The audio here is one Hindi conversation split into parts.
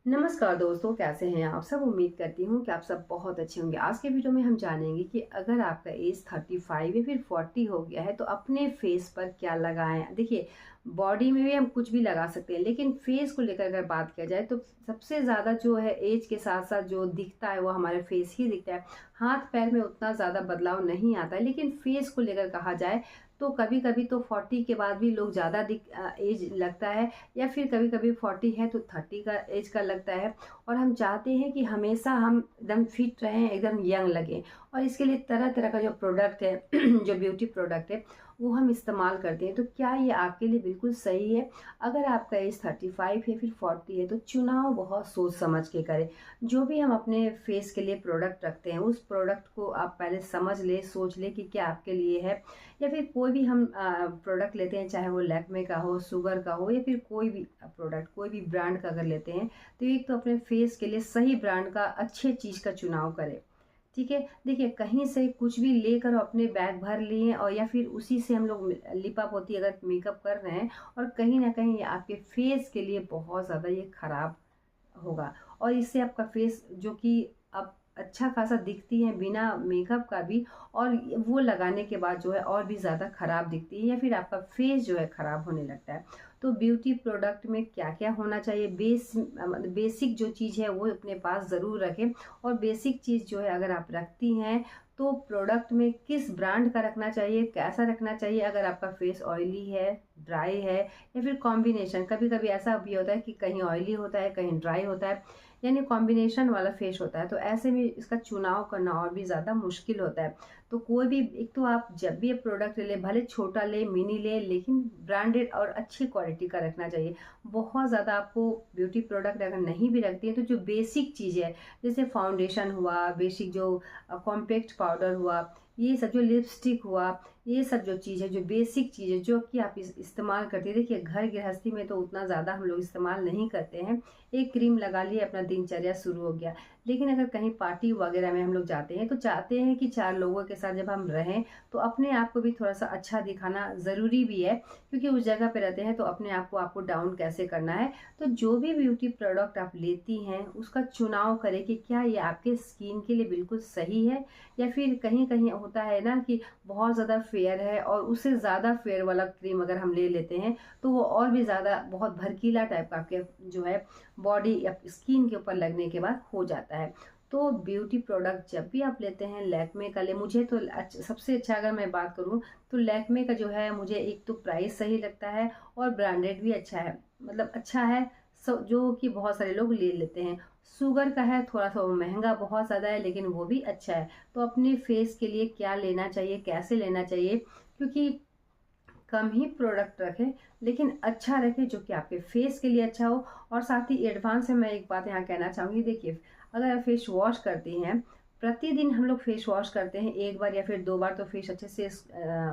नमस्कार दोस्तों, कैसे हैं आप सब। उम्मीद करती हूँ कि आप सब बहुत अच्छे होंगे। आज के वीडियो में हम जानेंगे कि अगर आपका एज 35 या फिर 40 हो गया है तो अपने फेस पर क्या लगाएं। देखिए, बॉडी में भी हम कुछ भी लगा सकते हैं, लेकिन फेस को लेकर अगर बात किया जाए तो सबसे ज़्यादा जो है एज के साथ साथ जो दिखता है वो हमारे फेस ही दिखता है। हाथ पैर में उतना ज़्यादा बदलाव नहीं आता है, लेकिन फेस को लेकर कहा जाए तो कभी कभी तो 40 के बाद भी लोग ज़्यादा एज लगता है, या फिर कभी कभी 40 है तो 30 का एज का लगता है। और हम चाहते हैं कि हमेशा हम एकदम फिट रहें, एकदम यंग लगें, और इसके लिए तरह तरह का जो प्रोडक्ट है जो ब्यूटी प्रोडक्ट है वो हम इस्तेमाल करते हैं। तो क्या ये आपके लिए बिल्कुल सही है? अगर आपका एज 35 है फिर 40 है तो चुनाव बहुत सोच समझ के करें। जो भी हम अपने फेस के लिए प्रोडक्ट रखते हैं उस प्रोडक्ट को आप पहले समझ ले, सोच ले कि क्या आपके लिए है। या फिर कोई भी हम प्रोडक्ट लेते हैं, चाहे वो लैक्मे का हो, शुगर का हो, या फिर कोई भी प्रोडक्ट कोई भी ब्रांड का अगर लेते हैं तो एक तो अपने फेस के लिए सही ब्रांड का अच्छे चीज़ का चुनाव करें। ठीक है, देखिए कहीं से कुछ भी लेकर अपने बैग भर लिए और या फिर उसी से हम लोग लिपा पोती अगर मेकअप कर रहे हैं, और कहीं ना कहीं ये आपके फेस के लिए बहुत ज़्यादा ये खराब होगा। और इससे आपका फेस जो कि अब अच्छा खासा दिखती है बिना मेकअप का भी, और वो लगाने के बाद जो है और भी ज़्यादा ख़राब दिखती है, या फिर आपका फेस जो है ख़राब होने लगता है। तो ब्यूटी प्रोडक्ट में क्या क्या होना चाहिए, बेसिक जो चीज़ है वो अपने पास ज़रूर रखें। और बेसिक चीज़ जो है अगर आप रखती हैं तो प्रोडक्ट में किस ब्रांड का रखना चाहिए, कैसा रखना चाहिए। अगर आपका फेस ऑयली है, ड्राई है, या फिर कॉम्बिनेशन, कभी कभी ऐसा भी होता है कि कहीं ऑयली होता है कहीं ड्राई होता है, यानी कॉम्बिनेशन वाला फेस होता है, तो ऐसे में इसका चुनाव करना और भी ज़्यादा मुश्किल होता है। तो कोई भी एक तो आप जब भी ये प्रोडक्ट ले, भले छोटा ले मिनी ले, लेकिन ब्रांडेड और अच्छी क्वालिटी का रखना चाहिए। बहुत ज़्यादा आपको ब्यूटी प्रोडक्ट अगर नहीं भी रखती है तो जो बेसिक चीज़ है, जैसे फाउंडेशन हुआ, बेसिक जो कॉम्पैक्ट पाउडर हुआ, ये सब जो लिपस्टिक हुआ, ये सब जो चीज़ है, जो बेसिक चीज़ है जो कि आप इस्तेमाल करते हैं। देखिए, घर गृहस्थी में तो उतना ज़्यादा हम लोग इस्तेमाल नहीं करते हैं, एक क्रीम लगा लिए अपना दिनचर्या शुरू हो गया। लेकिन अगर कहीं पार्टी वगैरह में हम लोग जाते हैं तो चाहते हैं कि चार लोगों के साथ जब हम रहें तो अपने आप को भी थोड़ा सा अच्छा दिखाना ज़रूरी भी है, क्योंकि उस जगह पे रहते हैं तो अपने आप को आपको डाउन कैसे करना है। तो जो भी ब्यूटी प्रोडक्ट आप लेती हैं उसका चुनाव करें कि क्या ये आपके स्किन के लिए बिल्कुल सही है, या फिर कहीं कहीं होता है ना कि बहुत ज़्यादा फेयर है और उससे ज़्यादा फेयर वाला क्रीम अगर हम ले लेते हैं तो वो और भी ज़्यादा बहुत भड़कीला टाइप का आपके जो है बॉडी या स्किन के ऊपर लगने के बाद हो जाता है। तो ब्यूटी प्रोडक्ट जब भी आप लेते हैं लैक्मे का ले। मुझे तो सबसे अच्छा अगर मैं बात करूं तो लैक्मे का जो है, मुझे एक तो प्राइस सही लगता है और ब्रांडेड भी अच्छा है, मतलब अच्छा है, जो कि बहुत सारे लोग ले लेते हैं। शुगर का है थोड़ा सा वो महंगा बहुत ज़्यादा है, लेकिन वो भी अच्छा है। तो अपने फेस के लिए क्या लेना चाहिए, कैसे लेना चाहिए, क्योंकि कम ही प्रोडक्ट रखें लेकिन अच्छा रखें जो कि आपके फेस के लिए अच्छा हो। और साथ ही एडवांस में मैं एक बात यहाँ कहना चाहूँगी। देखिए, अगर आप फेस वॉश करती हैं, प्रतिदिन हम लोग फेस वॉश करते हैं, एक बार या फिर दो बार तो फेस अच्छे से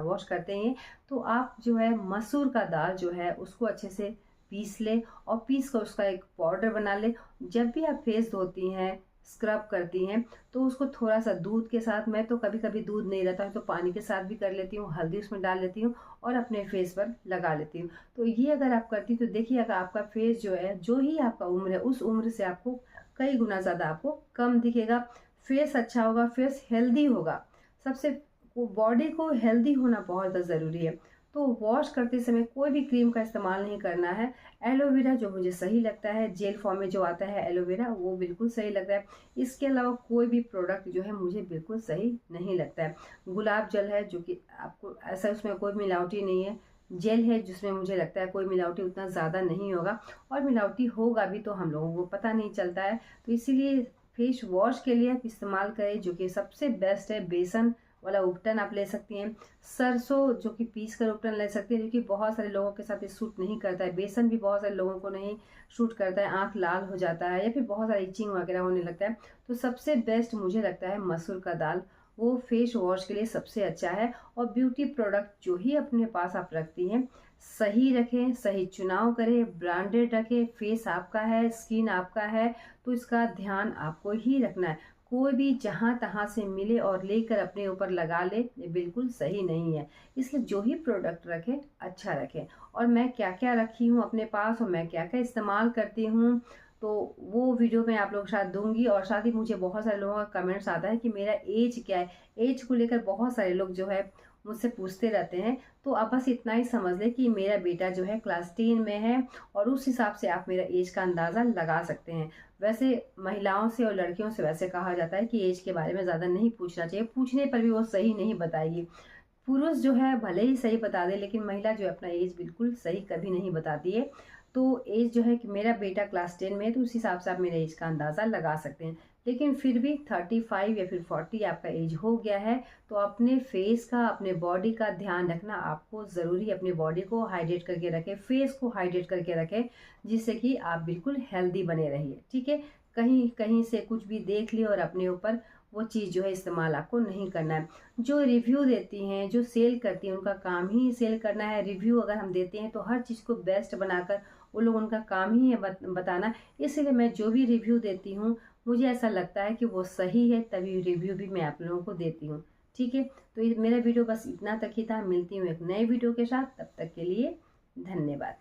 वॉश करते हैं, तो आप जो है मसूर का दाल जो है उसको अच्छे से पीस ले, और पीस कर उसका एक पाउडर बना ले। जब भी आप फेस धोती हैं, स्क्रब करती हैं, तो उसको थोड़ा सा दूध के साथ, मैं तो कभी कभी दूध नहीं रहता है तो पानी के साथ भी कर लेती हूँ, हल्दी उसमें डाल लेती हूँ और अपने फेस पर लगा लेती हूँ। तो ये अगर आप करती तो देखिए, अगर आपका फेस जो है, जो ही आपका उम्र है उस उम्र से आपको कई गुना ज़्यादा आपको कम दिखेगा। फेस अच्छा होगा, फेस हेल्दी होगा। सबसे बॉडी को हेल्दी होना बहुत ज़्यादा ज़रूरी है। तो वॉश करते समय कोई भी क्रीम का इस्तेमाल नहीं करना है। एलोवेरा जो मुझे सही लगता है, जेल फॉर्म में जो आता है एलोवेरा, वो बिल्कुल सही लगता है। इसके अलावा कोई भी प्रोडक्ट जो है मुझे बिल्कुल सही नहीं लगता है। गुलाब जल है जो कि आपको ऐसा, उसमें कोई मिलावटी नहीं है। जेल है जिसमें मुझे लगता है कोई मिलावटी उतना ज़्यादा नहीं होगा, और मिलावटी होगा भी तो हम लोगों को पता नहीं चलता है। तो इसीलिए फेस वॉश के लिए आप इस्तेमाल करें जो कि सबसे बेस्ट है, बेसन वाला उपटन आप ले सकती हैं। सरसों जो कि पीस कर उपटन ले सकती हैं, जो कि बहुत सारे लोगों के साथ ये सूट नहीं करता है। बेसन भी बहुत सारे लोगों को नहीं सूट करता है, आंख लाल हो जाता है या फिर बहुत सारी इचिंग वगैरह होने लगता है। तो सबसे बेस्ट मुझे लगता है मसूर का दाल, वो फेस वॉश के लिए सबसे अच्छा है। और ब्यूटी प्रोडक्ट जो ही अपने पास आप रखती हैं, सही रखें, सही चुनाव करें, ब्रांडेड रखें। फेस आपका है, स्किन आपका है, तो इसका ध्यान आपको ही रखना है। कोई भी जहां तहां से मिले और लेकर अपने ऊपर लगा ले, ये बिल्कुल सही नहीं है। इसलिए जो ही प्रोडक्ट रखें अच्छा रखें। और मैं क्या क्या रखी हूँ अपने पास और मैं क्या क्या इस्तेमाल करती हूँ, तो वो वीडियो मैं आप लोगों के साथ दूंगी। और साथ ही मुझे बहुत सारे लोगों का कमेंट्स आता है कि मेरा एज क्या है, एज को लेकर बहुत सारे लोग जो है मुझसे पूछते रहते हैं। तो आप बस इतना ही समझ लें कि मेरा बेटा जो है क्लास 10 में है, और उस हिसाब से आप मेरा एज का अंदाज़ा लगा सकते हैं। वैसे महिलाओं से और लड़कियों से वैसे कहा जाता है कि एज के बारे में ज़्यादा नहीं पूछना चाहिए, पूछने पर भी वो सही नहीं बताएगी। पुरुष जो है भले ही सही बता दे, लेकिन महिला जो है अपना एज बिल्कुल सही कभी नहीं बताती है। तो एज जो है कि मेरा बेटा क्लास 10 में है, तो उस हिसाब से आप मेरे एज का अंदाज़ा लगा सकते हैं। लेकिन फिर भी 35 या फिर 40 आपका एज हो गया है, तो अपने फेस का, अपने बॉडी का ध्यान रखना आपको ज़रूरी है। अपनी बॉडी को हाइड्रेट करके रखें, फेस को हाइड्रेट करके रखें, जिससे कि आप बिल्कुल हेल्दी बने रहिए। ठीक है, कहीं कहीं से कुछ भी देख लिया और अपने ऊपर वो चीज़ जो है इस्तेमाल आपको नहीं करना है। जो रिव्यू देती हैं, जो सेल करती हैं, उनका काम ही सेल करना है। रिव्यू अगर हम देते हैं तो हर चीज़ को बेस्ट बनाकर, वो लोग, उनका काम ही है बताना। इसलिए मैं जो भी रिव्यू देती हूँ, मुझे ऐसा लगता है कि वो सही है, तभी रिव्यू भी मैं आप लोगों को देती हूँ। ठीक है, तो ये मेरा वीडियो बस इतना तक ही था। मिलती हूँ एक नए वीडियो के साथ, तब तक के लिए धन्यवाद।